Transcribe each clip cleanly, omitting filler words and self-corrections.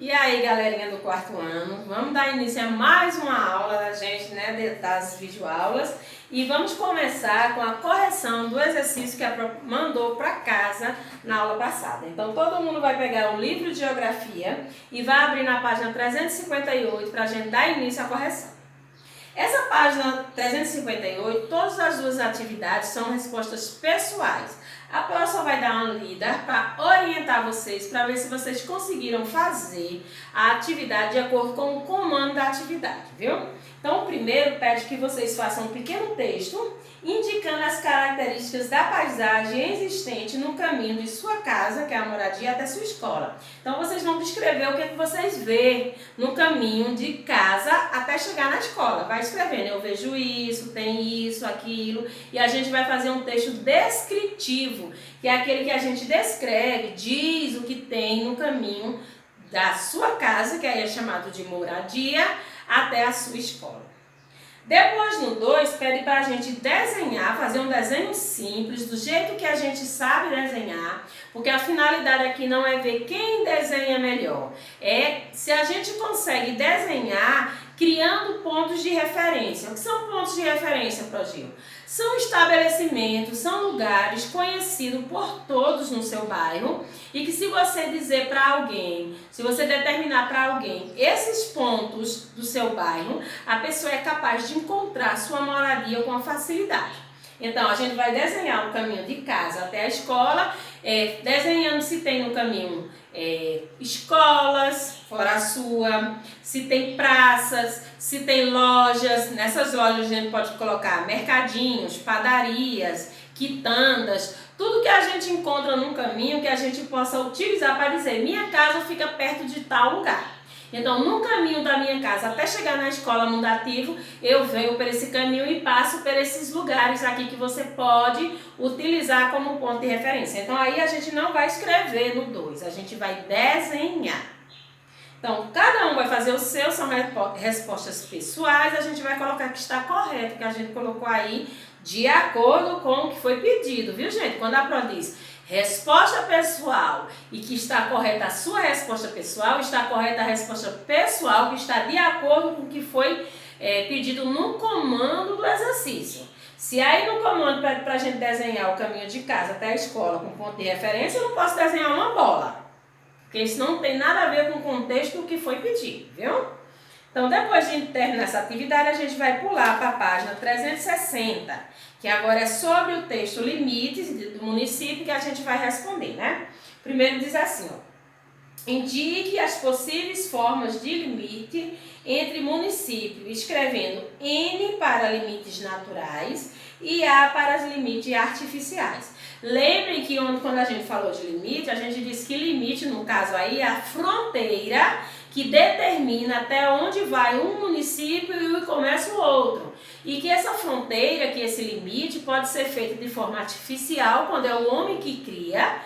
E aí, galerinha do quarto ano, vamos dar início a mais uma aula da gente, né, das videoaulas. E vamos começar com a correção do exercício que a prof mandou para casa na aula passada. Então, todo mundo vai pegar o livro de geografia e vai abrir na página 358 para a gente dar início à correção. Essa página 358, todas as duas atividades são respostas pessoais. A prof só vai dar uma lida para orientar vocês, para ver se vocês conseguiram fazer a atividade de acordo com o comando da atividade, viu? Então, o primeiro pede que vocês façam um pequeno texto indicando as características da paisagem existente no caminho de sua casa, que é a moradia, até sua escola. Então, vocês vão descrever o que vocês vê no caminho de casa até chegar na escola. Vai escrevendo, eu vejo isso, tem isso, aquilo, e a gente vai fazer um texto descritivo, que é aquele que a gente descreve, diz o que tem no caminho da sua casa, que aí é chamado de moradia, até a sua escola. Depois, no 2, pede para a gente desenhar, fazer um desenho simples, do jeito que a gente sabe desenhar, porque a finalidade aqui não é ver quem desenha melhor, é se a gente consegue desenhar criando pontos de referência. O que são pontos de referência, Progil? São estabelecimentos, são lugares conhecidos por todos no seu bairro e que se você dizer para alguém, se você determinar para alguém esses pontos do seu bairro, a pessoa é capaz de encontrar sua moradia com facilidade. Então, a gente vai desenhar o caminho de casa até a escola, desenhando se tem no caminho escolas, fora a sua, se tem praças, se tem lojas. Nessas lojas a gente pode colocar mercadinhos, padarias, quitandas, tudo que a gente encontra no caminho que a gente possa utilizar para dizer minha casa fica perto de tal lugar. Então, no caminho da minha casa até chegar na escola mudativo, eu venho por esse caminho e passo por esses lugares aqui que você pode utilizar como ponto de referência. Então, aí a gente não vai escrever no 2, a gente vai desenhar. Então, cada um vai fazer o seu, são respostas pessoais, a gente vai colocar que está correto, que a gente colocou aí de acordo com o que foi pedido, viu, gente? Quando a prof diz resposta pessoal e que está correta a sua resposta pessoal, está correta a resposta pessoal que está de acordo com o que foi pedido no comando do exercício. Se aí no comando pede para a gente desenhar o caminho de casa até a escola com ponto de referência, eu não posso desenhar uma bola, porque isso não tem nada a ver com o contexto do que foi pedido, viu? Então, depois de terminar essa atividade, a gente vai pular para a página 360, que agora é sobre o texto limites do município que a gente vai responder, né? Primeiro diz assim, ó, indique as possíveis formas de limite entre municípios, escrevendo N para limites naturais e A para os limites artificiais. Lembrem que quando a gente falou de limite, a gente disse que limite, no caso aí, é a fronteira que determina até onde vai um município e começa o outro. E que essa fronteira, que esse limite pode ser feito de forma artificial, quando é o homem que cria.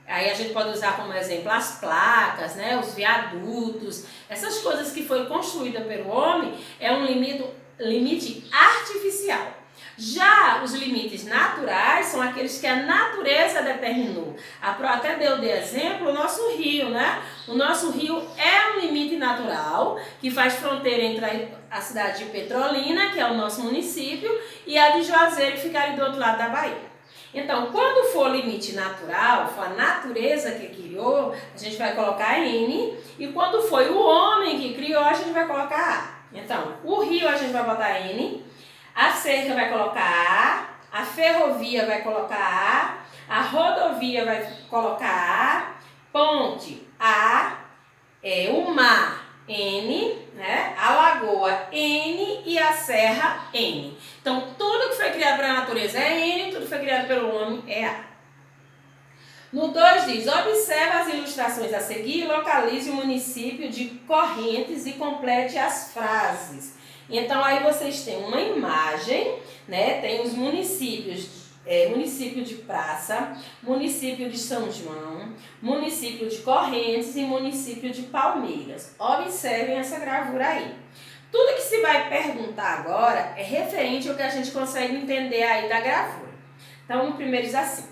Aí a gente pode usar como exemplo as placas, né, os viadutos, essas coisas que foi construída pelo homem, é um limite artificial. Já os limites naturais são aqueles que a natureza determinou. A Pro até deu de exemplo o nosso rio, né? O nosso rio é um limite natural que faz fronteira entre a cidade de Petrolina, que é o nosso município, e a de Juazeiro, que fica ali do outro lado da Bahia. Então, quando for limite natural, for a natureza que criou, a gente vai colocar N, e quando foi o homem que criou, a gente vai colocar A. Então, o rio a gente vai botar N, a cerca vai colocar A ferrovia vai colocar A rodovia vai colocar A, ponte A, o mar N, né? A lagoa N e a serra N. Então, tudo que foi criado pela natureza é N, tudo que foi criado pelo homem é A. No 2 diz, observe as ilustrações a seguir e localize o município de Correntes e complete as frases. Então, aí vocês têm uma imagem, né? Tem os municípios, município de Praça, município de São João, município de Correntes e município de Palmeiras. Observem essa gravura aí. Tudo que se vai perguntar agora é referente ao que a gente consegue entender aí da gravura. Então, no primeiro diz assim,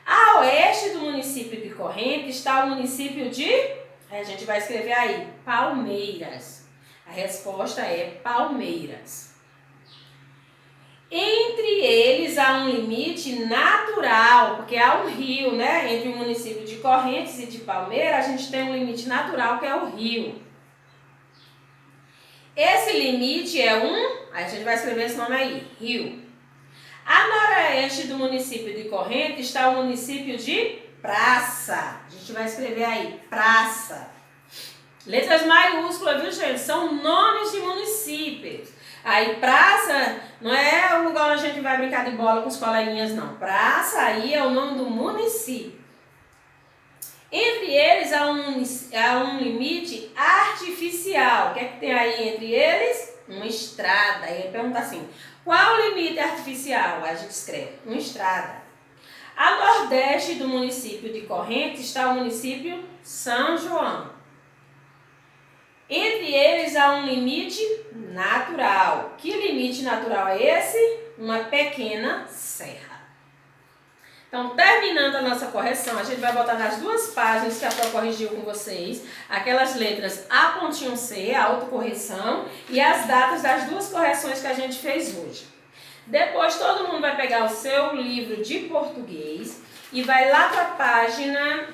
a oeste do município de Correntes está o município de Aí a gente vai escrever aí, palmeiras. A resposta é palmeiras. Entre eles há um limite natural, porque há um rio, né? Entre o município de Correntes e de Palmeira, a gente tem um limite natural que é o rio. Esse limite é aí a gente vai escrever esse nome aí, rio. A noroeste do município de Correntes está o município de Praça. A gente vai escrever aí, Praça. Letras maiúsculas, viu, gente? São nomes de municípios. Aí, praça não é o lugar onde a gente vai brincar de bola com os coleguinhas, não. Praça aí é o nome do município. Entre eles há um limite artificial. O que é que tem aí entre eles? Uma estrada. Aí ele pergunta assim, qual o limite artificial? Aí a gente escreve, uma estrada. A nordeste do município de Correntes está o município São João. Entre eles há um limite natural. Que limite natural é esse? Uma pequena serra. Então, terminando a nossa correção, a gente vai botar nas duas páginas que a Pro corrigiu com vocês, aquelas letras A.C, a autocorreção, e as datas das duas correções que a gente fez hoje. Depois, todo mundo vai pegar o seu livro de português e vai lá para a página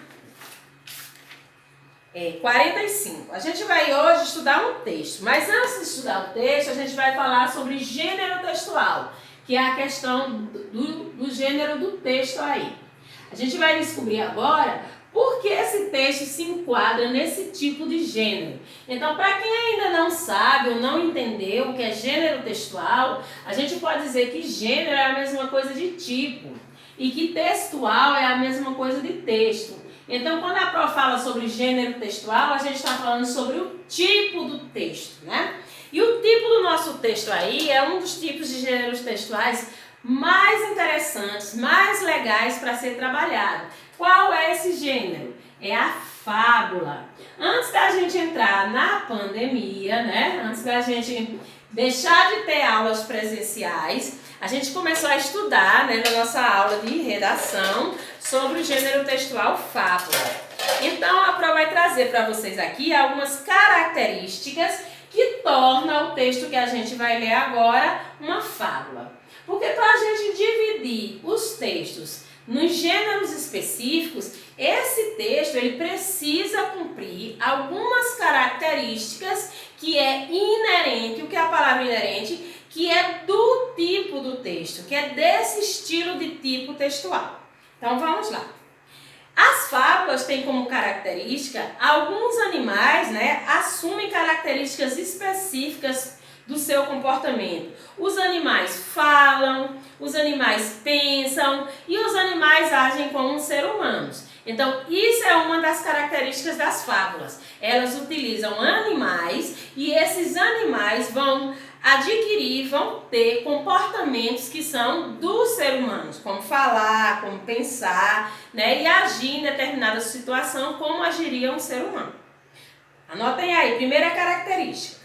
45. A gente vai hoje estudar um texto, mas antes de estudar o texto, a gente vai falar sobre gênero textual, que é a questão do gênero do texto aí. A gente vai descobrir agora por que esse texto se enquadra nesse tipo de gênero. Então, para quem ainda não sabe ou não entendeu o que é gênero textual, a gente pode dizer que gênero é a mesma coisa de tipo e que textual é a mesma coisa de texto. Então, quando a Pro fala sobre gênero textual, a gente está falando sobre o tipo do texto, né? E o tipo do nosso texto aí é um dos tipos de gêneros textuais mais interessantes, mais legais para ser trabalhado. Qual é esse gênero? É a fábula. Antes da gente entrar na pandemia, né? Antes da gente deixar de ter aulas presenciais, a gente começou a estudar, né, na nossa aula de redação sobre o gênero textual fábula. Então, a Pro vai trazer para vocês aqui algumas características que tornam o texto que a gente vai ler agora uma fábula. Porque para a gente dividir os textos nos gêneros específicos, esse texto ele precisa cumprir algumas características que é inerente, o que é a palavra inerente? Que é do tipo do texto, que é desse estilo de tipo textual. Então vamos lá. As fábulas têm como característica, alguns animais, né, assumem características específicas do seu comportamento. Os animais falam, os animais pensam e os animais agem como seres humanos. Então, isso é uma das características das fábulas. Elas utilizam animais e esses animais vão adquirir, vão ter comportamentos que são dos seres humanos, como falar, como pensar, né, e agir em determinada situação como agiria um ser humano. Anotem aí, primeira característica.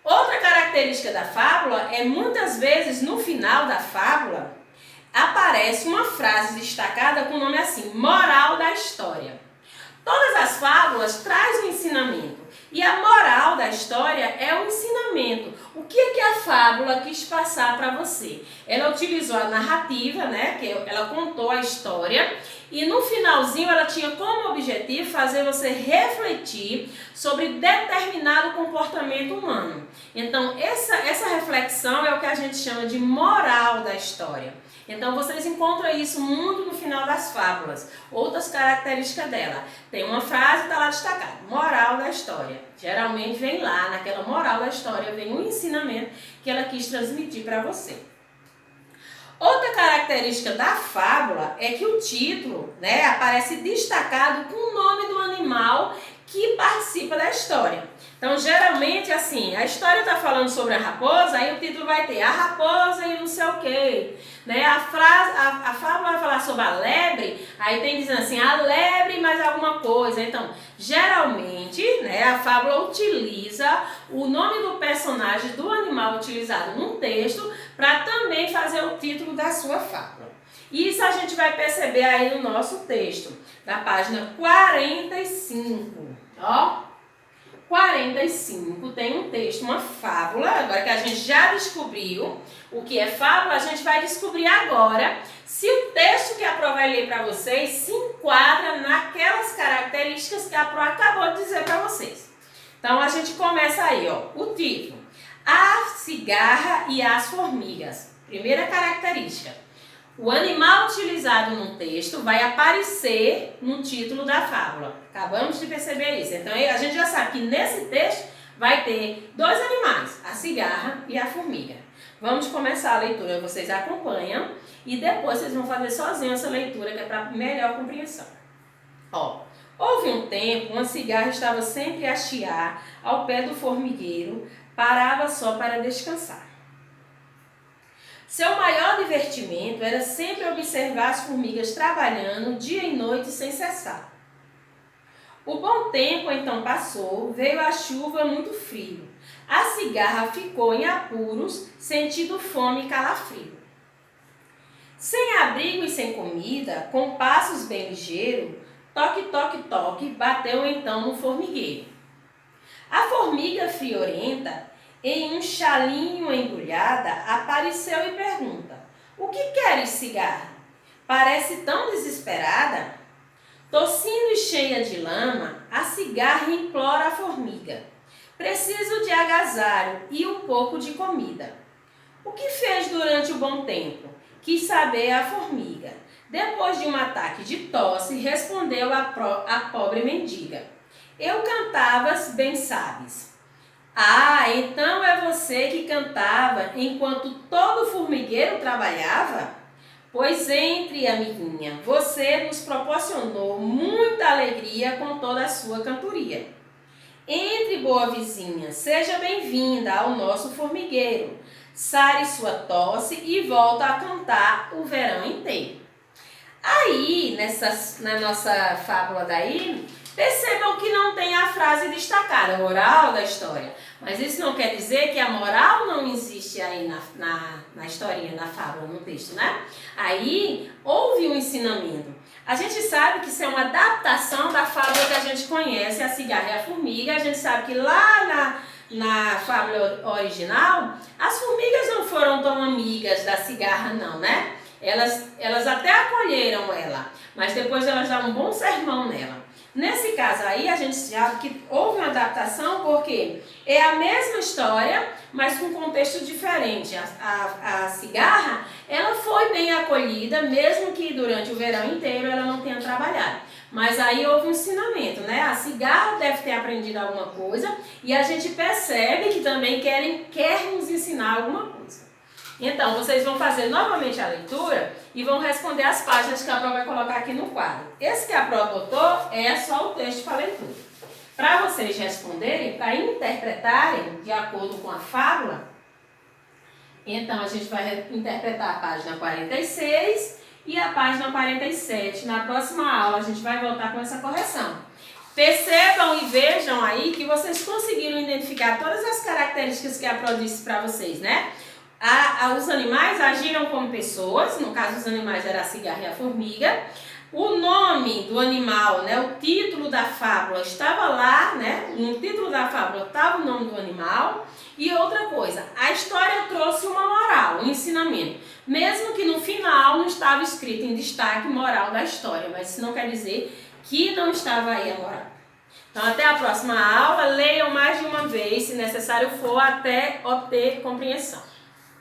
Outra característica da fábula é muitas vezes no final da fábula aparece uma frase destacada com o nome assim, moral da história. Todas as fábulas trazem um ensinamento e a moral da história é o ensinamento. O que é que a fábula quis passar para você? Ela utilizou a narrativa, né, que ela contou a história e no finalzinho ela tinha como objetivo fazer você refletir sobre determinado comportamento humano. Então essa reflexão é o que a gente chama de moral da história. Então vocês encontram isso muito no final das fábulas. Outras características dela. Tem uma frase que está lá destacada, moral da história. Geralmente vem lá, naquela moral da história, vem um ensinamento que ela quis transmitir para você. Outra característica da fábula é que o título, né, aparece destacado com o nome do animal que participa da história. Então, geralmente, assim, a história está falando sobre a raposa, aí o título vai ter a raposa e não sei o quê. Né? A fábula vai falar sobre a lebre, aí tem dizendo assim, a lebre mais alguma coisa. Então, geralmente, né, a fábula utiliza o nome do personagem, do animal utilizado num texto, para também fazer o título da sua fábula. Isso a gente vai perceber aí no nosso texto, da página 45. Ó, 45 tem um texto, uma fábula. Agora que a gente já descobriu o que é fábula, a gente vai descobrir agora se o texto que a Pro vai ler para vocês se enquadra naquelas características que a Pro acabou de dizer para vocês. Então a gente começa aí, ó, o título: A cigarra e as formigas. Primeira característica: o animal utilizado no texto vai aparecer no título da fábula. Acabamos de perceber isso. Então a gente já sabe que nesse texto vai ter dois animais, a cigarra e a formiga. Vamos começar a leitura, vocês acompanham e depois vocês vão fazer sozinhos essa leitura, que é para melhor compreensão. Ó, houve um tempo, uma cigarra estava sempre a chiar ao pé do formigueiro, parava só para descansar. Seu maior divertimento era sempre observar as formigas trabalhando dia e noite sem cessar. O bom tempo então passou, veio a chuva muito frio. A cigarra ficou em apuros, sentindo fome e calafrio. Sem abrigo e sem comida, com passos bem ligeiros, toque, toque, toque, bateu então no formigueiro. A formiga friorenta, em um chalinho embrulhada, apareceu e pergunta: o que queres, cigarra? Parece tão desesperada. Tossindo e cheia de lama, a cigarra implora a formiga: preciso de agasalho e um pouco de comida. O que fez durante o bom tempo? Quis saber a formiga. Depois de um ataque de tosse, respondeu a pobre mendiga: eu cantavas, bem sabes. Ah, então é você que cantava enquanto todo formigueiro trabalhava? Pois entre, amiguinha, você nos proporcionou muita alegria com toda a sua cantoria. Entre, boa vizinha, seja bem-vinda ao nosso formigueiro. Sare sua tosse e volta a cantar o verão inteiro. Aí, na nossa fábula daí, percebam que não tem a frase destacada, a moral da história. Mas isso não quer dizer que a moral não existe aí na historinha, na fábula, no texto, né? Aí houve um ensinamento. A gente sabe que isso é uma adaptação da fábula que a gente conhece, a cigarra e a formiga. A gente sabe que lá na fábula original, as formigas não foram tão amigas da cigarra não, né? Elas até acolheram ela, mas depois elas dão um bom sermão nela. Nesse caso aí, a gente sabe que houve uma adaptação porque é a mesma história, mas com um contexto diferente. A cigarra, ela foi bem acolhida, mesmo que durante o verão inteiro ela não tenha trabalhado. Mas aí houve um ensinamento, né? A cigarra deve ter aprendido alguma coisa e a gente percebe que também quer nos ensinar alguma coisa. Então, vocês vão fazer novamente a leitura e vão responder as páginas que a Pro vai colocar aqui no quadro. Esse que a Pro botou é só o texto para leitura. Para vocês responderem, para interpretarem de acordo com a fábula, então a gente vai interpretar a página 46 e a página 47. Na próxima aula a gente vai voltar com essa correção. Percebam e vejam aí que vocês conseguiram identificar todas as características que a Pro disse para vocês, né? Os animais agiram como pessoas, no caso os animais era a cigarra e a formiga. O nome do animal, né, o título da fábula estava lá, né? No título da fábula estava o nome do animal. E outra coisa, a história trouxe uma moral, um ensinamento. Mesmo que no final não estava escrito em destaque moral da história, mas isso não quer dizer que não estava aí a moral. Então até a próxima aula, leiam mais de uma vez, se necessário for, até obter compreensão.